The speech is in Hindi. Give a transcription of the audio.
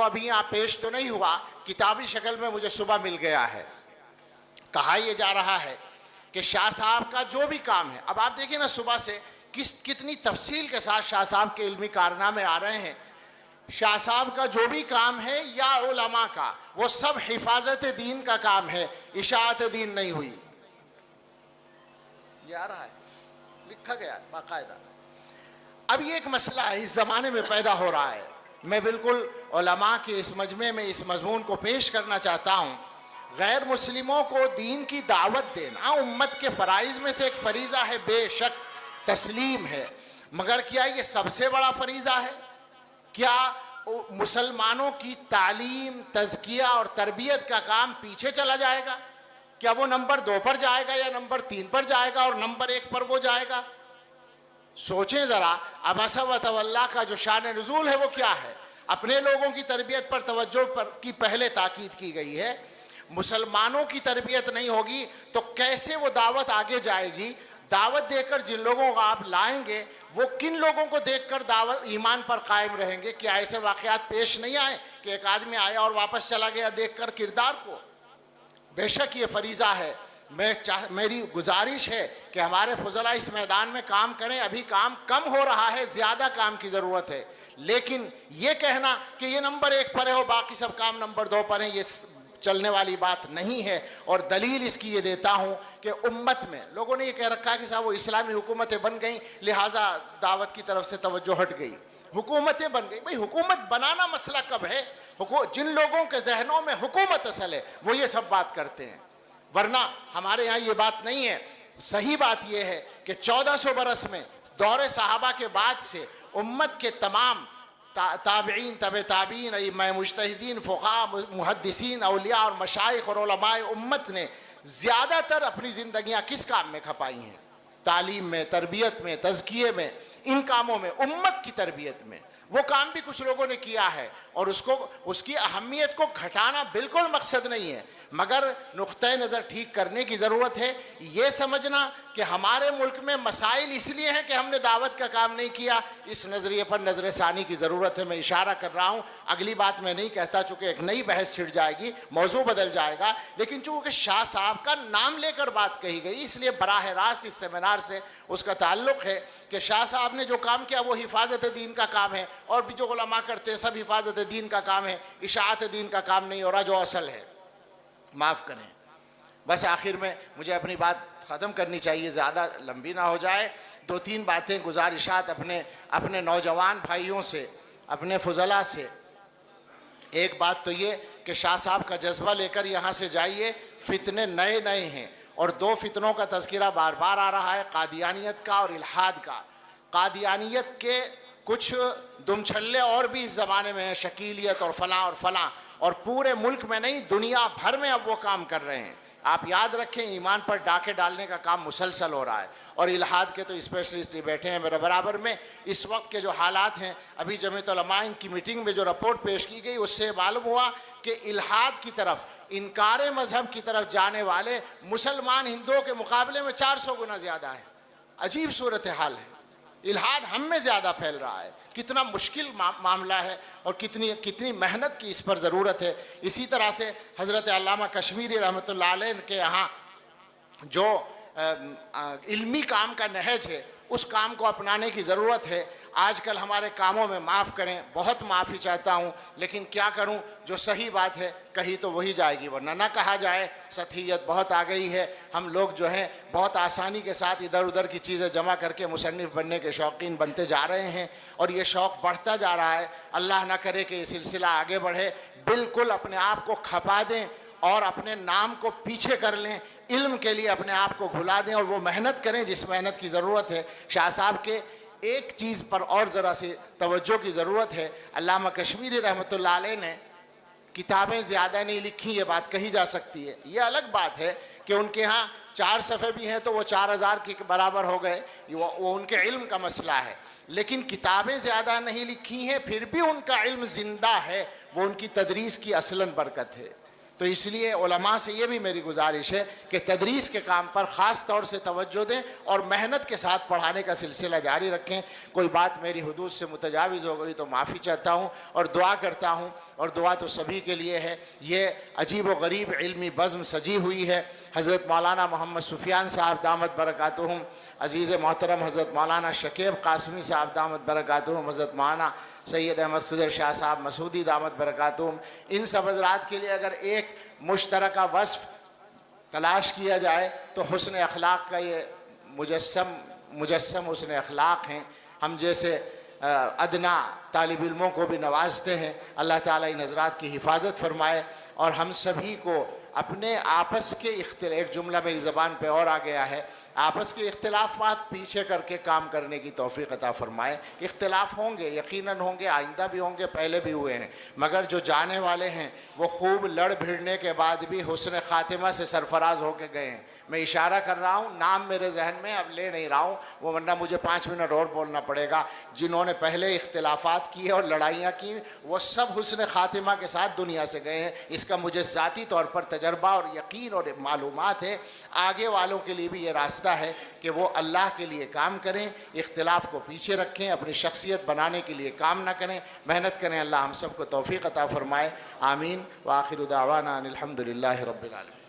अभी यहाँ पेश तो नहीं हुआ, किताबी शक्ल में मुझे सुबह मिल गया है। कहा यह जा रहा है कि शाह साहब का जो भी काम है, अब आप देखिए ना सुबह से कितनी तफसील के साथ शाह साहब के इल्मी कारनामे आ रहे हैं। शाह साहब का जो भी काम है या उलमा का, वो सब हिफाजत दीन का काम है, इशाअत दीन नहीं हुई। ये आ रहा है, लिखा गया है बाकायदा। अब ये एक मसला है इस ज़माने में पैदा हो रहा है। मैं बिल्कुल उलमा के इस मजमे में इस मजमून को पेश करना चाहता हूँ। गैर मुस्लिमों को दीन की दावत देना उम्मत के फ़राइज़ में से एक फ़रीज़ा है, बेशक तस्लीम है, मगर क्या ये सबसे बड़ा फ़रीज़ा है? क्या मुसलमानों की तालीम, तज़किया और तरबियत का काम पीछे चला जाएगा? क्या वो नंबर 2 पर जाएगा या नंबर 3 पर जाएगा और नंबर 1 पर वो जाएगा? सोचें ज़रा, अबसा व तवल्ला का जो शान नुज़ूल है वो क्या है? अपने लोगों की तरबियत पर तवज्जो पर की पहले ताकीद की गई है। मुसलमानों की तरबियत नहीं होगी तो कैसे वो दावत आगे जाएगी? दावत देकर जिन लोगों को आप लाएंगे वो किन लोगों को देखकर दावत ईमान पर कायम रहेंगे? क्या ऐसे वाक़यात पेश नहीं आए कि एक आदमी आया और वापस चला गया देखकर किरदार को? बेशक ये फरीज़ा है। मेरी गुजारिश है कि हमारे फुज़ला इस मैदान में काम करें। अभी काम कम हो रहा है, ज़्यादा काम की ज़रूरत है। लेकिन ये कहना कि ये नंबर 1 पर है और बाकी सब काम नंबर 2 पर है, ये चलने वाली बात नहीं है। और दलील इसकी ये देता हूँ कि उम्मत में लोगों ने ये कह रखा है कि साहब वो इस्लामी हुकूमतें बन गई, लिहाजा दावत की तरफ से तवज्जो हट गई। हुकूमतें बन गई, भाई हुकूमत बनाना मसला कब है? जिन लोगों के जहनों में हुकूमत असल है वो ये सब बात करते हैं, वरना हमारे यहाँ ये बात नहीं है। सही बात यह है कि 1400 बरस में दौरे सहाबा के बाद से उम्मत के तमाम ताबईन, तबे ताबीन, मुज्तहिदीन, फ़ुक़हा, मुहद्दिसीन, औलिया और मशाइख़ और उलमाए उम्मत ने ज़्यादातर अपनी ज़िंदगियाँ किस काम में खपाई हैं? तालीम में, तरबियत में, तज़किये में, इन कामों में, उम्मत की तरबियत में। वो काम भी कुछ लोगों ने किया है और उसकी अहमियत को घटाना बिल्कुल मकसद नहीं है, मगर नुक्ते नज़र ठीक करने की ज़रूरत है। ये समझना कि हमारे मुल्क में मसाइल इसलिए हैं कि हमने दावत का काम नहीं किया, इस नज़रिए पर नज़र सानी की ज़रूरत है। मैं इशारा कर रहा हूँ, अगली बात मैं नहीं कहता, चूँकि एक नई बहस छिड़ जाएगी, मौजू बदल जाएगा। लेकिन चूँकि शाह साहब का नाम लेकर बात कही गई, इसलिए बराह रास्त इस सेमिनार से उसका ताल्लुक़ है कि शाह साहब ने जो काम किया वो हिफाजत दीन का काम है, और भी जो उलमा करते हैं सब हिफाजत दीन का काम है, इशाअत दीन का काम नहीं हो रहा जो असल है। माफ़ करें, बस आखिर में मुझे अपनी बात ख़त्म करनी चाहिए, ज़्यादा लंबी ना हो जाए। 2-3 बातें, गुजारिशात अपने नौजवान भाइयों से, अपने फुज़ला से। एक बात तो ये कि शाह साहब का जज्बा लेकर यहाँ से जाइए। फितने नए नए हैं और 2 फितनों का तज़किरा बार बार आ रहा है, कादियानियत का और इल्हाद का। कादियानियत के कुछ दुमछल्ले और भी इस ज़माने में हैं, शकीलियत और फ़लाँ, और पूरे मुल्क में नहीं दुनिया भर में अब वो काम कर रहे हैं। आप याद रखें, ईमान पर डाके डालने का काम मुसलसल हो रहा है, और इल्हाद के तो स्पेशलिस्ट ही बैठे हैं मेरे बराबर में। इस वक्त के जो हालात हैं, अभी जमीयत उलमा की मीटिंग में जो रिपोर्ट पेश की गई उससे मालूम हुआ कि इल्हाद की तरफ, इनकार मज़हब की तरफ जाने वाले मुसलमान हिंदुओं के मुकाबले में 400 गुना ज़्यादा है। अजीब सूरत हाल है, इल्हाद हम में ज़्यादा फैल रहा है। कितना मुश्किल मामला है और कितनी मेहनत की इस पर ज़रूरत है। इसी तरह से हज़रत अल्लामा कश्मीरी रहमतुल्लाह अलैह के यहाँ जो इल्मी काम का नहज है, उस काम को अपनाने की ज़रूरत है। आजकल हमारे कामों में, माफ़ करें, बहुत माफ़ी चाहता हूँ, लेकिन क्या करूँ, जो सही बात है कही तो वही जाएगी, वरना ना कहा जाए। सतहियत बहुत आ गई है, हम लोग जो हैं बहुत आसानी के साथ इधर उधर की चीज़ें जमा करके मुसन्निफ़ बनने के शौकीन बनते जा रहे हैं, और ये शौक़ बढ़ता जा रहा है। अल्लाह ना करे कि ये सिलसिला आगे बढ़े। बिल्कुल अपने आप को खपा दें और अपने नाम को पीछे कर लें, इल्म के लिए अपने आप को भुला दें और वो मेहनत करें जिस मेहनत की ज़रूरत है। शाह साहब के एक चीज़ पर और ज़रा सी तवज्जो की ज़रूरत है। अल्लामा कश्मीरी रहमतुल्लाह अलैह ने किताबें ज़्यादा नहीं लिखी, ये बात कही जा सकती है। ये अलग बात है कि उनके यहाँ 4 सफ़े भी हैं तो वो 4000 के बराबर हो गए, वो उनके इल्म का मसला है। लेकिन किताबें ज़्यादा नहीं लिखी हैं, फिर भी उनका इल्म ज़िंदा है, वो उनकी तदरीस की असलन बरकत है। तो इसलिए उलमा से ये भी मेरी गुजारिश है कि तदरीस के काम पर ख़ास तौर से तवज्जो दें और मेहनत के साथ पढ़ाने का सिलसिला जारी रखें। कोई बात मेरी हुदूद से मुतजाविज़ हो गई तो माफ़ी चाहता हूँ और दुआ करता हूँ, और दुआ तो सभी के लिए है। ये अजीब व गरीब इल्मी बज़्म सजी हुई है। हज़रत मौलाना मोहम्मद सुफियान साहब दामत बरकातुहुम, अज़ीज़ मोहतरम हज़रत मौलाना शकीब कासमी साहब दामत बरकातुहुम, हज़रत मौलाना सैयद अहमद खिज़र शाह साहब मसूदी दामत बरकातुहुम, इन सब हज़रात के लिए अगर एक मुश्तरका वस्फ़ तलाश किया जाए तो हुस्न अखलाक का ये मुजस्सम हुस्न अखलाक हैं। हम जैसे अदना तालिब इल्मों को भी नवाजते हैं। अल्लाह ताला इन हज़रात की हिफाजत फरमाए और हम सभी को अपने आपस के एक जुमला मेरी ज़बान पे और आ गया है, आपस के इख्तिलाफ़ात पीछे करके काम करने की तौफ़ीक़ अता फ़रमाए। इख्तिलाफ़ होंगे, यकीनन होंगे, आइंदा भी होंगे, पहले भी हुए हैं, मगर जो जाने वाले हैं वो खूब लड़ भिड़ने के बाद भी हुस्न ख़ातिमा से सरफराज होके गए हैं। मैं इशारा कर रहा हूँ, नाम मेरे जहन में अब ले नहीं रहा हूँ, वो वरना मुझे 5 मिनट और बोलना पड़ेगा। जिन्होंने पहले इख्तिलाफ़ात किए और लड़ाइयाँ की वो सब हुस्न ख़ातिमा के साथ दुनिया से गए हैं। इसका मुझे ज़ाती तौर पर तजर्बा और यकीन और मालूमात है। आगे वालों के लिए भी ये रास्ता है कि वो अल्लाह के लिए काम करें, इख्तिलाफ़ को पीछे रखें, अपनी शख्सियत बनाने के लिए काम ना करें, मेहनत करें। अल्लाह हम सब को तौफ़ीक़ अता फ़रमाए। आमीन। व आखिरु दावाना अनिल हम्दुलिल्लाहि रब्बिल आलमीन।